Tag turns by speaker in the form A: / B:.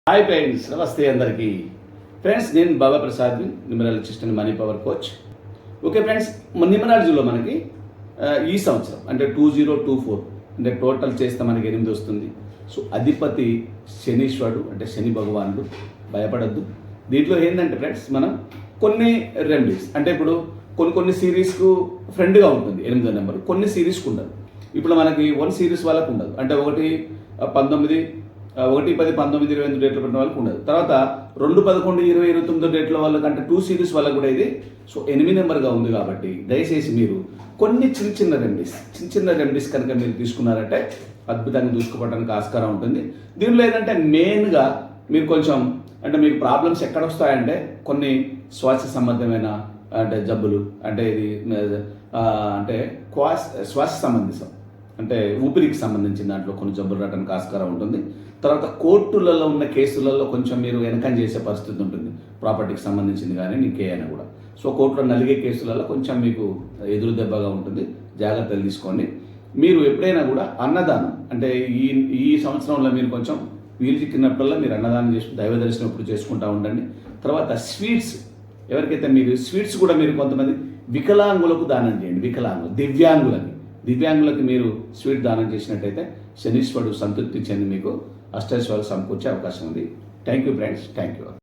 A: Hi friends, నమస్తే అందరికీ. Friends, నేను Baba Prasad, numerologist and money power coach. Okay friends, న్యూమరాలజీలో మనకి ఈ సంవత్సరం అంటే 2024 అంటే టోటల్ చేస్తే మనకి 8 వస్తుంది. సో అధిపతి శనీశ్వరుడు అంటే శని భగవానుడు. భయపడద్దు. దీంట్లో ఏంటంటే ఫ్రెండ్స్, మనం కొన్ని రెమెడీస్ అంటే ఇప్పుడు కొన్ని సిరీస్కు ఫ్రెండ్గా ఉంటుంది 8వ నెంబర్, కొన్ని సిరీస్కి ఉండదు. ఇప్పుడు మనకి 1 సిరీస్ వాళ్ళకు ఉండదు, అంటే 1, 19, 1, 10, 19, 22 డేట్లు పెట్టిన వాళ్ళకి ఉండదు. తర్వాత 2, 11, 20, 29 డేట్ల వాళ్ళకి అంటే 2 సిరీస్ వాళ్ళకు కూడా ఇది. సో 8 నెంబర్గా ఉంది కాబట్టి దయచేసి మీరు కొన్ని చిన్న రెమెడీస్ కనుక మీరు తీసుకున్నారంటే అద్భుతంగా చూసుకోవడానికి ఆస్కారం ఉంటుంది. దీనిలో ఏంటంటే మెయిన్గా మీరు కొంచెం అంటే మీకు ప్రాబ్లమ్స్ ఎక్కడ వస్తాయంటే కొన్ని శ్వాస సంబంధమైన అంటే జబ్బులు, అంటే ఇది అంటే శ్వాస సంబంధించిన అంటే ఊపిరికి సంబంధించిన దాంట్లో కొన్ని జబ్బులు రావడానికి ఆస్కారం ఉంటుంది. తర్వాత కోర్టులలో ఉన్న కేసులలో కొంచెం మీరు వెనకం చేసే పరిస్థితి ఉంటుంది, ప్రాపర్టీకి సంబంధించింది కానీ నీకే అయినా కూడా. సో కోర్టులో నలిగే కేసులలో కొంచెం మీకు ఎదురు దెబ్బగా ఉంటుంది, జాగ్రత్తలు తీసుకోండి. మీరు ఎప్పుడైనా కూడా అన్నదానం అంటే ఈ సంవత్సరంలో మీరు కొంచెం వీలు చిక్కినప్పుడల్లా మీరు అన్నదానం చేసి దైవ దర్శనం ఎప్పుడు చేసుకుంటూ ఉండండి. తర్వాత స్వీట్స్, ఎవరికైతే మీరు స్వీట్స్ కూడా మీరు కొంతమంది వికలాంగులకు దానం చేయండి. దివ్యాంగులకి మీరు స్వీట్ దానం చేసినట్టయితే శనీశ్వరుడు సంతృప్తి చెంది మీకు అష్టైశ్వర్యాలు సమకూర్చే అవకాశం ఉంది. Thank you friends, thank you.